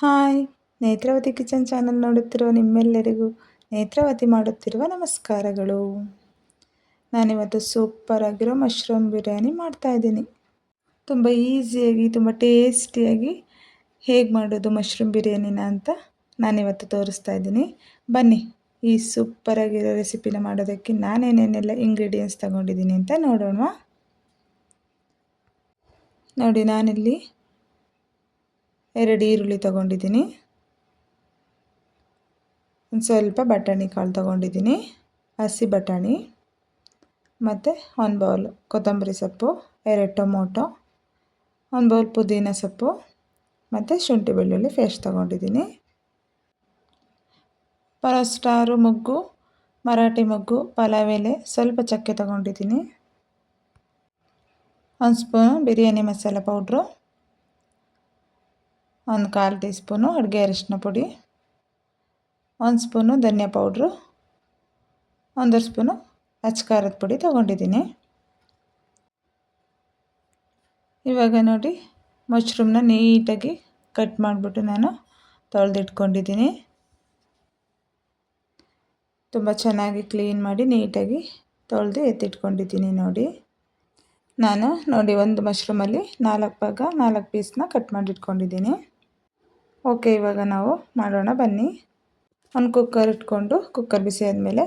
Hi, Netravati kitchen channel ನೋಡುತ್ತಿರುವ ನಿಮ್ಮೆಲ್ಲರಿಗೂ ನೇತ್ರಾವತಿ ಮಾಡುತ್ತಿರುವ ನಮಸ್ಕಾರಗಳು. ನಾನಿವತ್ತು ಸೂಪರ್ ಆಗಿರೋ ಮಶ್ರೂಮ್ ಬಿರಿಯಾನಿ ಮಾಡ್ತಾಯಿದ್ದೀನಿ. ತುಂಬ ಈಸಿಯಾಗಿ ತುಂಬ ಟೇಸ್ಟಿಯಾಗಿ ಹೇಗೆ ಮಾಡೋದು ಮಶ್ರೂಮ್ ಬಿರಿಯಾನಿನ ಅಂತ ನಾನಿವತ್ತು ತೋರಿಸ್ತಾ ಇದ್ದೀನಿ. ಬನ್ನಿ ಈ ಸೂಪರಾಗಿರೋ ರೆಸಿಪಿನ ಮಾಡೋದಕ್ಕೆ ನಾನೇನೇನೆಲ್ಲ ಇಂಗ್ರೀಡಿಯೆಂಟ್ಸ್ ತಗೊಂಡಿದ್ದೀನಿ ಅಂತ ನೋಡೋಣ. ನೋಡಿ, ನಾನಿಲ್ಲಿ 2 ಈರುಳ್ಳಿ ತೊಗೊಂಡಿದ್ದೀನಿ, ಒಂದು ಸ್ವಲ್ಪ ಬಟಾಣಿ ಕಾಳು ತೊಗೊಂಡಿದ್ದೀನಿ, ಹಸಿ ಬಟಾಣಿ, ಮತ್ತು 1 ಬೌಲ್ ಕೊತ್ತಂಬರಿ ಸೊಪ್ಪು, 2 ಟೊಮೊಟೊ, 1 ಬೌಲ್ ಪುದೀನ ಸೊಪ್ಪು ಮತ್ತು ಶುಂಠಿ ಬೆಳ್ಳುಳ್ಳಿ ಪೇಸ್ಟ್ ತೊಗೊಂಡಿದ್ದೀನಿ. ಸ್ಟಾರು ಮೊಗ್ಗು, ಮರಾಠಿ ಮೊಗ್ಗು, ಪಲಾವ್ ಎಲೆ, ಸ್ವಲ್ಪ ಚಕ್ಕೆ ತೊಗೊಂಡಿದ್ದೀನಿ, 1 spoon biryani masala powder, 1/4 tea spoon ಅಡುಗೆ ಅರಿಶಿನ ಪುಡಿ, 1 ಸ್ಪೂನು ಧನಿಯಾ ಪೌಡ್ರು, 1 ಸ್ಪೂನು ಅಚ್ಚ ಪುಡಿ ತೊಗೊಂಡಿದ್ದೀನಿ. ಇವಾಗ ನೋಡಿ, ಮಶ್ರೂಮ್ನ ನೀಟಾಗಿ ಕಟ್ ಮಾಡಿಬಿಟ್ಟು ನಾನು ತೊಳೆದಿಟ್ಕೊಂಡಿದ್ದೀನಿ. ತುಂಬ ಚೆನ್ನಾಗಿ ಕ್ಲೀನ್ ಮಾಡಿ ನೀಟಾಗಿ ತೊಳೆದು ಎತ್ತಿಟ್ಕೊಂಡಿದ್ದೀನಿ. ನೋಡಿ ಒಂದು ಮಶ್ರೂಮಲ್ಲಿ 4 ಭಾಗ 4 ಪೀಸ್ನ ಕಟ್ ಮಾಡಿಟ್ಕೊಂಡಿದ್ದೀನಿ. ಓಕೆ, ಇವಾಗ ನಾವು ಮಾಡೋಣ ಬನ್ನಿ. ಒಂದು ಕುಕ್ಕರ್ ಇಟ್ಕೊಂಡು ಕುಕ್ಕರ್ ಬಿಸಿ ಆದಮೇಲೆ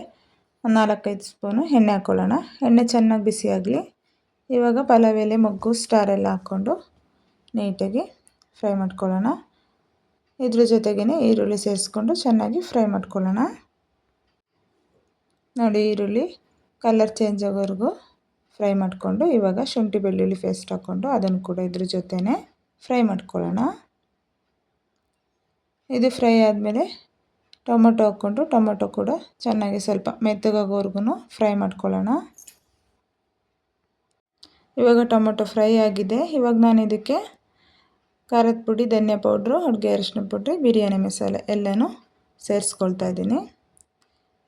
ಒಂದು 4-5 ಸ್ಪೂನು ಎಣ್ಣೆ ಹಾಕ್ಕೊಳ್ಳೋಣ. ಎಣ್ಣೆ ಚೆನ್ನಾಗಿ ಬಿಸಿ ಆಗಲಿ. ಇವಾಗ ಪಲಾವ್ ಎಲೆ, ಮೊಗ್ಗು, ಸ್ಟಾರ್ ಎಲ್ಲ ಹಾಕ್ಕೊಂಡು ನೀಟಾಗಿ ಫ್ರೈ ಮಾಡ್ಕೊಳ್ಳೋಣ. ಇದ್ರ ಜೊತೆಗೇ ಈರುಳ್ಳಿ ಸೇರಿಸ್ಕೊಂಡು ಚೆನ್ನಾಗಿ ಫ್ರೈ ಮಾಡ್ಕೊಳ್ಳೋಣ. ನೋಡಿ, ಈರುಳ್ಳಿ ಕಲರ್ ಚೇಂಜ್ ಆಗೋವರೆಗೂ ಫ್ರೈ ಮಾಡಿಕೊಂಡು ಇವಾಗ ಶುಂಠಿ ಬೆಳ್ಳುಳ್ಳಿ ಪೇಸ್ಟ್ ಹಾಕ್ಕೊಂಡು ಅದನ್ನು ಕೂಡ ಇದ್ರ ಜೊತೆನೇ ಫ್ರೈ ಮಾಡ್ಕೊಳ್ಳೋಣ. ಇದು ಫ್ರೈ ಆದಮೇಲೆ ಟೊಮೊಟೊ ಹಾಕ್ಕೊಂಡು ಟೊಮೊಟೊ ಕೂಡ ಚೆನ್ನಾಗಿ ಸ್ವಲ್ಪ ಮೆತ್ತಗಾಗೋವರೆಗೂ ಫ್ರೈ ಮಾಡ್ಕೊಳ್ಳೋಣ. ಇವಾಗ ಟೊಮೊಟೊ ಫ್ರೈ ಆಗಿದೆ. ಇವಾಗ ನಾನು ಇದಕ್ಕೆ ಖಾರದ ಪುಡಿ, ಧನಿಯಾ ಪೌಡ್ರು, ಅಡುಗೆ ಅರಿಶಿನ ಪುಡಿ, ಬಿರಿಯಾನಿ ಮಸಾಲೆ ಎಲ್ಲನೂ ಸೇರಿಸ್ಕೊಳ್ತಾ ಇದ್ದೀನಿ.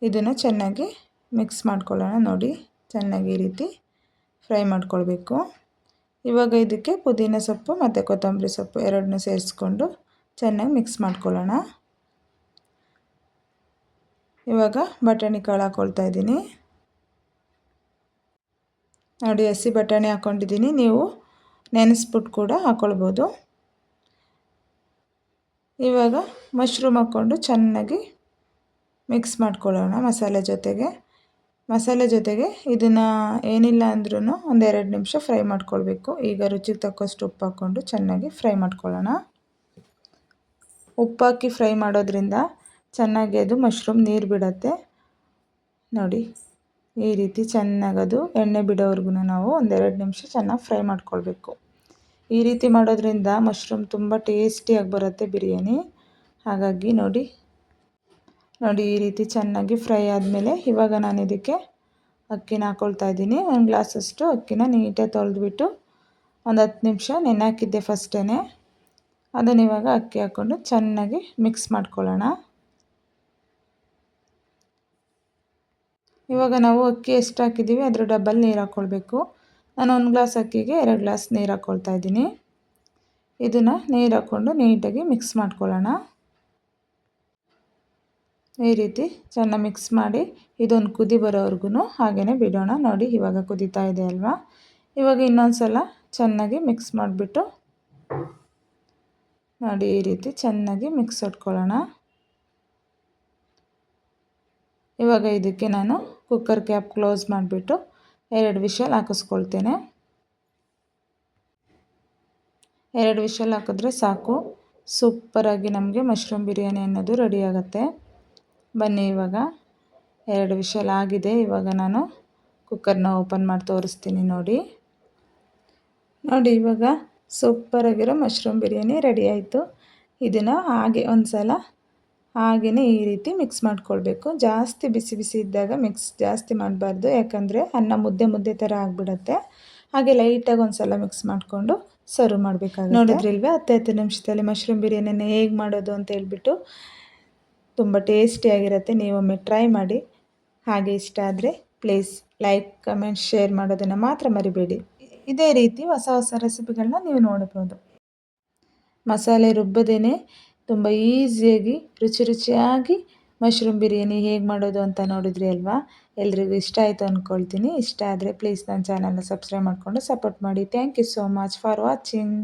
ಇದನ್ನು ಚೆನ್ನಾಗಿ ಮಿಕ್ಸ್ ಮಾಡ್ಕೊಳ್ಳೋಣ. ನೋಡಿ, ಚೆನ್ನಾಗಿ ಈ ರೀತಿ ಫ್ರೈ ಮಾಡ್ಕೊಳ್ಬೇಕು. ಇವಾಗ ಇದಕ್ಕೆ ಪುದೀನ ಸೊಪ್ಪು ಮತ್ತು ಕೊತ್ತಂಬರಿ ಸೊಪ್ಪು ಎರಡನ್ನೂ ಸೇರಿಸ್ಕೊಂಡು ಚೆನ್ನಾಗಿ ಮಿಕ್ಸ್ ಮಾಡ್ಕೊಳ್ಳೋಣ. ಇವಾಗ ಬಟಾಣಿ ಕಾಳು ಹಾಕ್ಕೊಳ್ತಾ ಇದ್ದೀನಿ. ನೋಡಿ, ಹಸಿ ಬಟಾಣಿ ಹಾಕ್ಕೊಂಡಿದ್ದೀನಿ, ನೀವು ನೆನೆಸ್ಬಿಟ್ಟು ಕೂಡ ಹಾಕ್ಕೊಳ್ಬೋದು. ಇವಾಗ ಮಶ್ರೂಮ್ ಹಾಕ್ಕೊಂಡು ಚೆನ್ನಾಗಿ ಮಿಕ್ಸ್ ಮಾಡ್ಕೊಳ್ಳೋಣ ಮಸಾಲೆ ಜೊತೆಗೆ ಇದನ್ನು ಏನಿಲ್ಲ ಅಂದ್ರೂ ಒಂದು 2 ನಿಮಿಷ ಫ್ರೈ ಮಾಡ್ಕೊಳ್ಬೇಕು. ಈಗ ರುಚಿಗೆ ತಕ್ಕಷ್ಟು ಉಪ್ಪು ಹಾಕ್ಕೊಂಡು ಚೆನ್ನಾಗಿ ಫ್ರೈ ಮಾಡ್ಕೊಳ್ಳೋಣ. ಉಪ್ಪಾಕಿ ಫ್ರೈ ಮಾಡೋದ್ರಿಂದ ಚೆನ್ನಾಗಿ ಅದು ಮಶ್ರೂಮ್ ನೀರು ಬಿಡುತ್ತೆ. ನೋಡಿ, ಈ ರೀತಿ ಚೆನ್ನಾಗದು ಎಣ್ಣೆ ಬಿಡೋವರೆಗೂ ನಾವು ಒಂದು 2 ನಿಮಿಷ ಚೆನ್ನಾಗಿ ಫ್ರೈ ಮಾಡ್ಕೊಳ್ಬೇಕು. ಈ ರೀತಿ ಮಾಡೋದ್ರಿಂದ ಮಶ್ರೂಮ್ ತುಂಬ ಟೇಸ್ಟಿಯಾಗಿ ಬರುತ್ತೆ ಬಿರಿಯಾನಿ. ಹಾಗಾಗಿ ನೋಡಿ, ಈ ರೀತಿ ಚೆನ್ನಾಗಿ ಫ್ರೈ ಆದಮೇಲೆ ಇವಾಗ ನಾನು ಇದಕ್ಕೆ ಅಕ್ಕಿನ ಹಾಕ್ಕೊಳ್ತಾ ಇದ್ದೀನಿ. 1 ಗ್ಲಾಸಷ್ಟು ಅಕ್ಕಿನ ನೀಟಾಗಿ ತೊಳೆದ್ಬಿಟ್ಟು ಒಂದು 10 ನಿಮಿಷ ನೆನೆ ಹಾಕಿದ್ದೆ ಫಸ್ಟೇ. ಅದನ್ನು ಇವಾಗ ಅಕ್ಕಿ ಹಾಕ್ಕೊಂಡು ಚೆನ್ನಾಗಿ ಮಿಕ್ಸ್ ಮಾಡ್ಕೊಳ್ಳೋಣ. ಇವಾಗ ನಾವು ಅಕ್ಕಿ ಎಷ್ಟು ಹಾಕಿದ್ದೀವಿ ಅದ್ರ ಡಬಲ್ ನೀರು ಹಾಕ್ಕೊಳ್ಬೇಕು. ನಾನು 1 ಗ್ಲಾಸ್ ಅಕ್ಕಿಗೆ 2 ಗ್ಲಾಸ್ ನೀರು ಹಾಕ್ಕೊಳ್ತಾ ಇದ್ದೀನಿ. ಇದನ್ನು ನೀರು ಹಾಕ್ಕೊಂಡು ನೀಟಾಗಿ ಮಿಕ್ಸ್ ಮಾಡ್ಕೊಳ್ಳೋಣ. ಈ ರೀತಿ ಚೆನ್ನಾಗಿ ಮಿಕ್ಸ್ ಮಾಡಿ ಇದೊಂದು ಕುದಿ ಬರೋವರೆಗೂ ಹಾಗೇ ಬಿಡೋಣ. ನೋಡಿ, ಇವಾಗ ಕುದೀತಾ ಇದೆ ಅಲ್ವಾ. ಇವಾಗ ಇನ್ನೊಂದು ಸಲ ಚೆನ್ನಾಗಿ ಮಿಕ್ಸ್ ಮಾಡಿಬಿಟ್ಟು ನೋಡಿ, ಈ ರೀತಿ ಚೆನ್ನಾಗಿ ಮಿಕ್ಸ್ ಹೊಡ್ಕೊಳ್ಳೋಣ. ಇವಾಗ ಇದಕ್ಕೆ ನಾನು ಕುಕ್ಕರ್ ಕ್ಯಾಪ್ ಕ್ಲೋಸ್ ಮಾಡಿಬಿಟ್ಟು 2 ವಿಷಲ್ ಹಾಕಿಸ್ಕೊಳ್ತೇನೆ. 2 ವಿಷಲ್ ಹಾಕಿದ್ರೆ ಸಾಕು. ಸೂಪರಾಗಿ ನಮಗೆ ಮಶ್ರೂಮ್ ಬಿರಿಯಾನಿ ಅನ್ನೋದು ರೆಡಿ ಆಗುತ್ತೆ. ಬನ್ನಿ, ಇವಾಗ 2 ವಿಷಲ್ ಆಗಿದೆ. ಇವಾಗ ನಾನು ಕುಕ್ಕರ್ನ ಓಪನ್ ಮಾಡಿ ತೋರಿಸ್ತೀನಿ. ನೋಡಿ, ಇವಾಗ ಸೂಪರಾಗಿರೋ ಮಶ್ರೂಮ್ ಬಿರಿಯಾನಿ ರೆಡಿ ಆಯಿತು. ಇದನ್ನು ಹಾಗೆ ಒಂದು ಸಲ ಹಾಗೆಯೇ ಈ ರೀತಿ ಮಿಕ್ಸ್ ಮಾಡ್ಕೊಳ್ಬೇಕು. ಜಾಸ್ತಿ ಬಿಸಿ ಬಿಸಿ ಇದ್ದಾಗ ಮಿಕ್ಸ್ ಜಾಸ್ತಿ ಮಾಡಬಾರ್ದು, ಯಾಕಂದರೆ ಅನ್ನ ಮುದ್ದೆ ಥರ ಆಗಿಬಿಡತ್ತೆ. ಹಾಗೆ ಲೈಟಾಗಿ ಒಂದು ಸಲ ಮಿಕ್ಸ್ ಮಾಡಿಕೊಂಡು ಸರ್ವ್ ಮಾಡಬೇಕಾಗುತ್ತೆ. ನೋಡಿದ್ರಿಲ್ವೇ 10 ನಿಮಿಷದಲ್ಲಿ ಮಶ್ರೂಮ್ ಬಿರಿಯಾನಿನ ಹೇಗೆ ಮಾಡೋದು ಅಂತ ಹೇಳ್ಬಿಟ್ಟು. ತುಂಬ ಟೇಸ್ಟಿಯಾಗಿರುತ್ತೆ. ನೀವೊಮ್ಮೆ ಟ್ರೈ ಮಾಡಿ. ಹಾಗೆ ಇಷ್ಟ ಆದರೆ ಪ್ಲೀಸ್ ಲೈಕ್, ಕಮೆಂಟ್, ಶೇರ್ ಮಾಡೋದನ್ನು ಮಾತ್ರ ಮರಿಬೇಡಿ. ಇದೇ ರೀತಿ ಹೊಸ ರೆಸಿಪಿಗಳನ್ನ ನೀವು ನೋಡ್ಬೋದು. ಮಸಾಲೆ ರುಬ್ಬದೇನೆ ತುಂಬ ಈಸಿಯಾಗಿ ರುಚಿ ರುಚಿಯಾಗಿ ಮಶ್ರೂಮ್ ಬಿರಿಯಾನಿ ಹೇಗೆ ಮಾಡೋದು ಅಂತ ನೋಡಿದ್ರಿ ಅಲ್ವಾ. ಎಲ್ರಿಗೂ ಇಷ್ಟ ಆಯಿತು ಅಂದ್ಕೊಳ್ತೀನಿ. ಇಷ್ಟ ಆದರೆ ಪ್ಲೀಸ್ ನನ್ನ ಚಾನಲ್ನ ಸಬ್ಸ್ಕ್ರೈಬ್ ಮಾಡಿಕೊಂಡು ಸಪೋರ್ಟ್ ಮಾಡಿ. Thank you so much for watching.